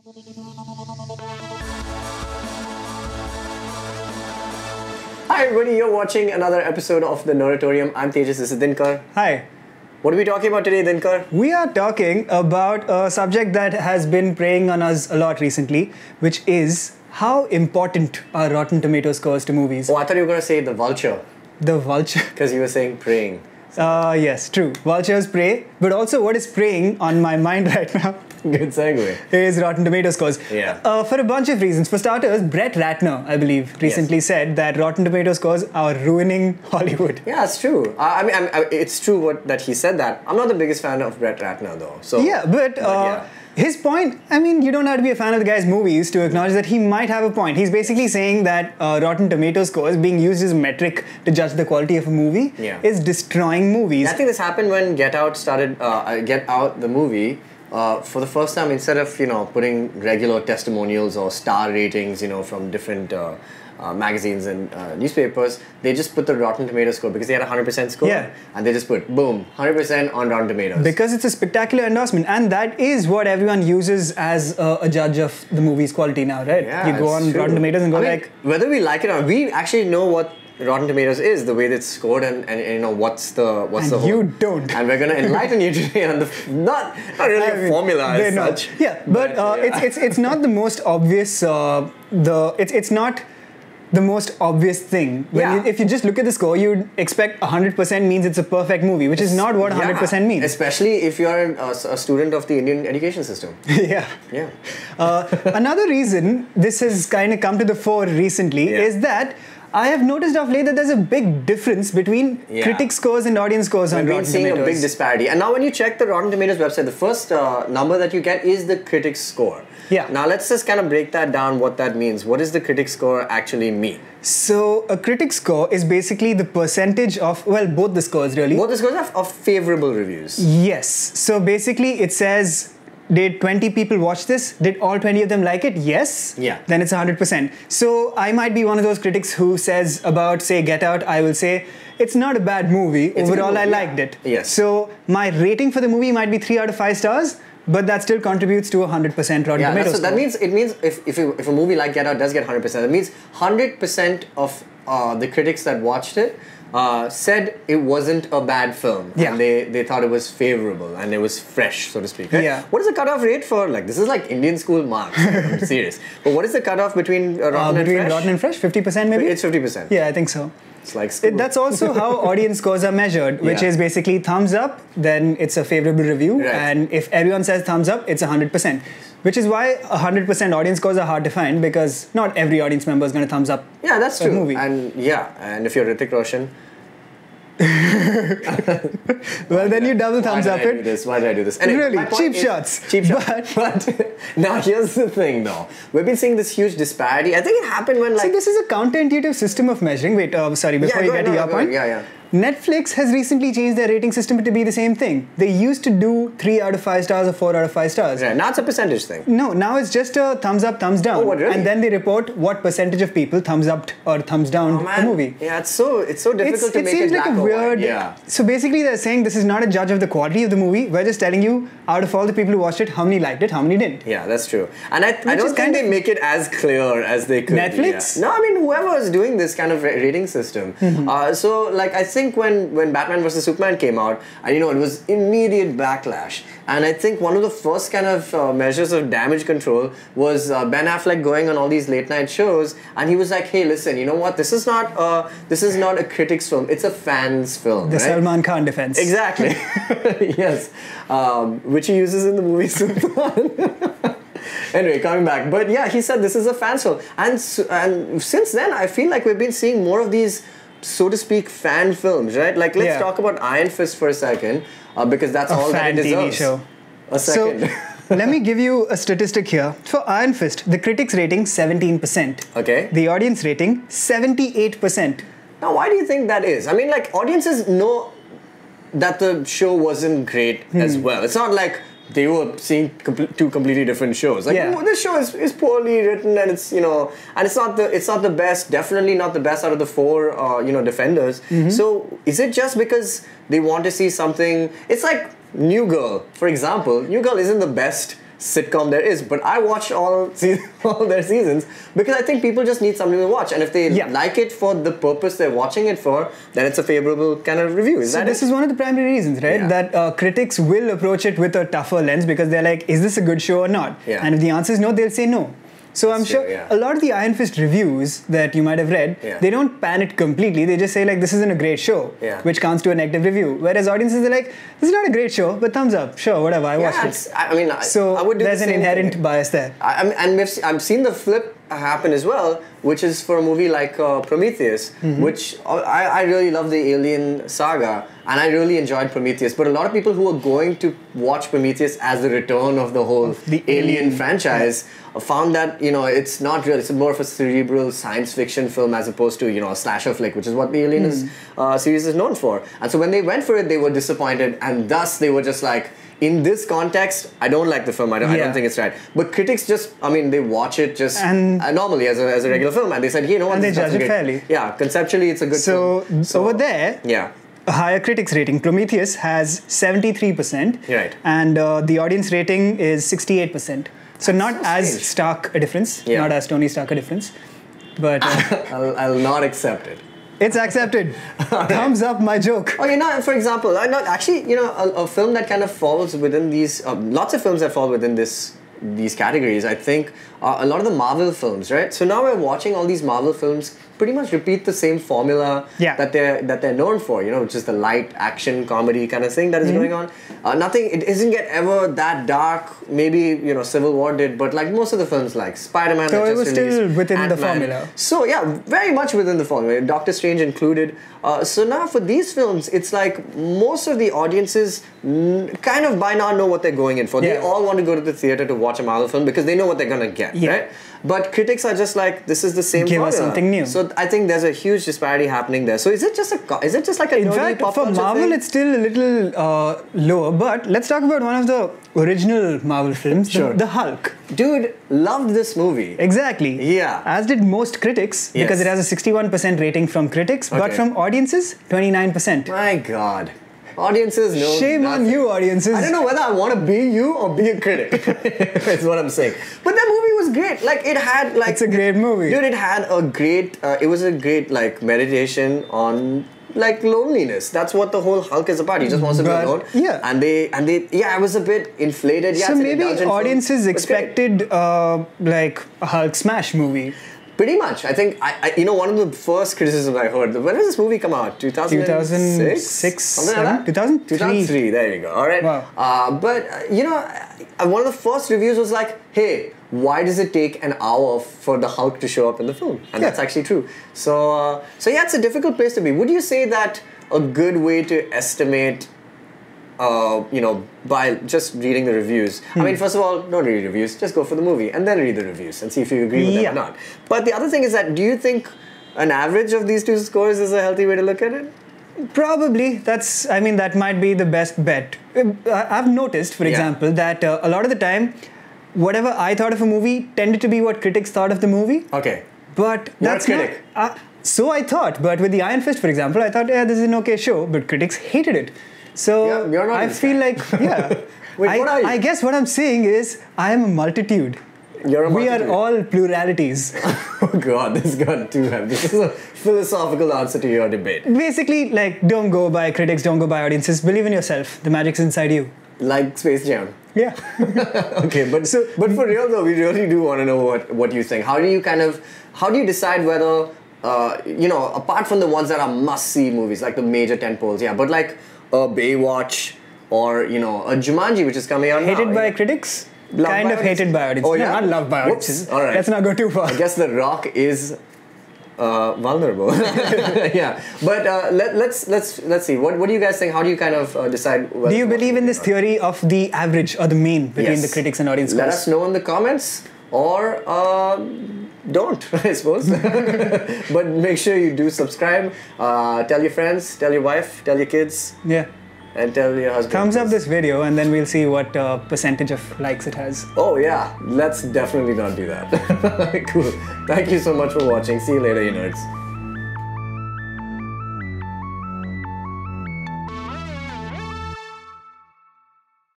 Hi everybody, you're watching another episode of the Nerditorium. I'm Tejas, this is Dinkar. Hi. What are we talking about today, Dinkar? We are talking about a subject that has been preying on us a lot recently, which is how important are Rotten Tomato scores to movies? Oh, I thought you were going to say the vulture. The vulture? Because you were saying praying. Yes, true. Vultures prey, but also what is preying on my mind right now Good segue. is Rotten Tomato scores. Yeah. For a bunch of reasons. For starters, Brett Ratner, I believe, recently said that Rotten Tomato scores are ruining Hollywood. Yeah, it's true. It's true that he said that. I'm not the biggest fan of Brett Ratner though. So Yeah, but his point, I mean, you don't have to be a fan of the guy's movies to acknowledge that he might have a point. He's basically saying that Rotten Tomato scores being used as a metric to judge the quality of a movie is destroying movies. I think this happened when Get Out started, Get Out the movie. For the first time, instead of putting regular testimonials or star ratings from different magazines and newspapers, they just put the Rotten Tomato score because they had a 100% score. Yeah. And they just put boom 100% on Rotten Tomatoes Because it's a spectacular endorsement, and that is what everyone uses as a judge of the movie's quality now, right? Yeah, you go on true. Rotten Tomatoes and go whether we like it or not, we actually know what Rotten Tomatoes is, the way that it's scored, and what's the whole. You don't. And we're going to enlighten you today on the not really a formula as such. Yeah, but it's not the most obvious. It's not the most obvious thing. If you just look at the score, you'd expect 100% means it's a perfect movie, which is not what 100% means. Especially if you're a student of the Indian education system. Yeah. Another reason this has kind of come to the fore recently is that I have noticed of late that there's a big difference between critic scores and audience scores on Rotten Tomatoes. We've been seeing a big disparity. And now when you check the Rotten Tomatoes website, the first number that you get is the critic score. Yeah. Now let's just kind of break that down, what that means. What does the critic score actually mean? So a critic score is basically the percentage of, well, both the scores really. Both the scores of favorable reviews. Yes. So basically it says, did 20 people watch this? Did all 20 of them like it? Yes. Yeah. Then it's 100%. So I might be one of those critics who says about, say, Get Out, I will say, it's not a bad movie. Overall, I liked it. Yes. So my rating for the movie might be 3 out of 5 stars, but that still contributes to a 100% Rotten Tomatoes. So that means, if a movie like Get Out does get 100%, that means 100% of the critics that watched it said it wasn't a bad film. Yeah. And they thought it was favorable and it was fresh, so to speak. Right? Yeah. What is the cutoff rate for, this is like Indian school marks. I'm serious. But what is the cutoff between Rotten and Fresh? Rotten and Fresh? 50% maybe? It's 50%. Yeah, I think so. It's like school. That's also how audience scores are measured, which is basically thumbs up, then it's a favorable review. Right. And if everyone says thumbs up, it's 100%. Which is why 100% audience scores are hard to find, because not every audience member is going to thumbs up that's a true. movie. And if you're Hrithik Roshan, well, then you double thumbs up it. Why did I do this? Anyway, really, cheap shots. But now here's the thing though. We've been seeing this huge disparity. I think it happened when So this is a counterintuitive system of measuring. Wait, sorry, before you get to your point. Netflix has recently changed their rating system to be the same thing. They used to do 3 out of 5 stars or 4 out of 5 stars. Right, now it's a percentage thing. No, now it's just a thumbs up, thumbs down. Oh, what, really? And then they report what percentage of people thumbs up or thumbs down the movie. Yeah, it's so difficult to make it black or white. Yeah. So basically they're saying this is not a judge of the quality of the movie. We're just telling you, out of all the people who watched it, how many liked it, how many didn't. Yeah, that's true. And I don't think they make it as clear as they could. Netflix? Yeah. No, I mean, whoever is doing this kind of rating system. So I think when Batman vs Superman came out, and it was immediate backlash. And I think one of the first kind of measures of damage control was Ben Affleck going on all these late night shows, and he was like, "Hey, listen, you know what? This is not a critic's film. It's a fan's film." The Salman Khan defense. Exactly. Yes, which he uses in the movie Sultan. Anyway, coming back, but yeah, he said this is a fan's film, and since then I feel like we've been seeing more of these, so to speak, fan films, right? Like, let's talk about Iron Fist for a second, because that's all that it deserves. TV show. A second. So, let me give you a statistic here. For Iron Fist, the critics rating 17%. Okay. The audience rating 78%. Now, why do you think that is? I mean, audiences know that the show wasn't great as well. It's not like they were seeing two completely different shows. This show is poorly written, and it's and it's not the best. Definitely not the best out of the 4 Defenders. So is it just because they want to see something? It's like New Girl, for example. New Girl isn't the best sitcom there is. But I watch all their seasons because I think people just need something to watch. And if they like it for the purpose they're watching it for, then it's a favorable kind of review. So this is one of the primary reasons, right? Yeah. That critics will approach it with a tougher lens because they're like, is this a good show or not? Yeah. And if the answer is no, they'll say no. So I'm sure a lot of the Iron Fist reviews that you might have read, they don't pan it completely. They just say like, this isn't a great show, which counts to a negative review. Whereas audiences are like, this is not a great show, but thumbs up. Sure, whatever, I watched it. I mean, so I would do there's the an same inherent thing. bias there. And I've seen the flip happen as well, which is for a movie like Prometheus, which I really love the Alien saga, and I really enjoyed Prometheus. But a lot of people who are going to watch Prometheus as the return of the whole Alien franchise found that, you know, it's not real. It's more of a cerebral science fiction film as opposed to, you know, a slasher flick, which is what the Alien series is known for. And so when they went for it, they were disappointed, and thus they were just like, in this context, I don't like the film. I don't think it's right. But critics just, I mean, they watch it just normally as a regular film, and they said, you know what, and they judge it fairly. Yeah, conceptually, it's a good film. So over there, a higher critics rating. Prometheus has 73%, right, and the audience rating is 68%. So not as stark a difference, not as Tony Stark a difference, but I'll not accept it. It's accepted. Thumbs up my joke. Okay, now for example, actually, you know, a film that kind of falls within these, lots of films that fall within these categories, I think, a lot of the Marvel films, right? So now we're watching all these Marvel films pretty much repeat the same formula that they're known for, you know, which is the light action comedy kind of thing that is going on. It doesn't get ever that dark. Maybe, you know, Civil War did, but like most of the films, like Spider-Man, so it was still within Ant-Man. the formula. So yeah, very much within the formula. Doctor Strange included. So now for these films, it's like most of the audiences kind of by now know what they're going in for. They all want to go to the theater to watch a Marvel film because they know what they're gonna get, right? But critics are just like, this is the same formula. Give us something new. So I think there's a huge disparity happening there. So is it just like a in fact, for Marvel thing? it's still a little lower, but let's talk about one of the original Marvel films, the Hulk. Dude, loved this movie. Exactly. Yeah. As did most critics, because it has a 61% rating from critics, but from audiences, 29%. My God. Audiences know Shame nothing. on you, audiences. I don't know whether I want to be you or be a critic. That's what I'm saying. But that movie was great. Like, it had like... It's a great movie. Dude, it had a great... it was a great, like, meditation on... like loneliness. That's what the whole Hulk is about. He just wants to be alone. Yeah. And they it was a bit inflated. Yeah, so maybe audiences expected like a Hulk smash movie. Pretty much. I think, you know, one of the first criticisms I heard, when did this movie come out? 2006? Something like that? 2003. 2003, there you go. All right. Wow. But, you know, one of the first reviews was like, hey, why does it take an hour for the Hulk to show up in the film? And that's actually true. So yeah, it's a difficult place to be. Would you say that a good way to estimate, you know, by just reading the reviews? I mean, first of all, don't read reviews. Just go for the movie and then read the reviews and see if you agree with them or not. But the other thing is that, do you think an average of these two scores is a healthy way to look at it? Probably. That might be the best bet. I've noticed, for example, that a lot of the time, whatever I thought of a movie tended to be what critics thought of the movie. Okay. But that's not... so I thought. But with the Iron Fist, for example, I thought, this is an okay show. But critics hated it. So I feel like, Wait, what are you? I guess what I'm saying is, I am a multitude. You're a multitude. We are all pluralities. Oh God, this got too heavy. This is a philosophical answer to your debate. Basically, like, don't go by critics, don't go by audiences. Believe in yourself. The magic's inside you. Like Space Jam. Yeah. Okay, but for real though, we really do want to know what you think. How do you decide whether, you know, apart from the ones that are must-see movies, like the major tentpoles, but like a Baywatch or, you know, a Jumanji, which is coming out Hated now. by critics? Loved by hated by audiences. Oh, yeah? No, not loved by audiences. All right. Let's not go too far. I guess The Rock is vulnerable. Yeah, but let's see. What do you guys think? How do you kind of decide? Do you believe in this theory of the average or the mean between the critics and audience scores? Let us know in the comments, or don't, I suppose. But make sure you do subscribe. Tell your friends, tell your wife, tell your kids. Yeah. And tell your husband. Thumbs up this video, and then we'll see what percentage of likes it has. Oh yeah, let's definitely not do that. Cool. Thank you so much for watching. See you later, you nerds.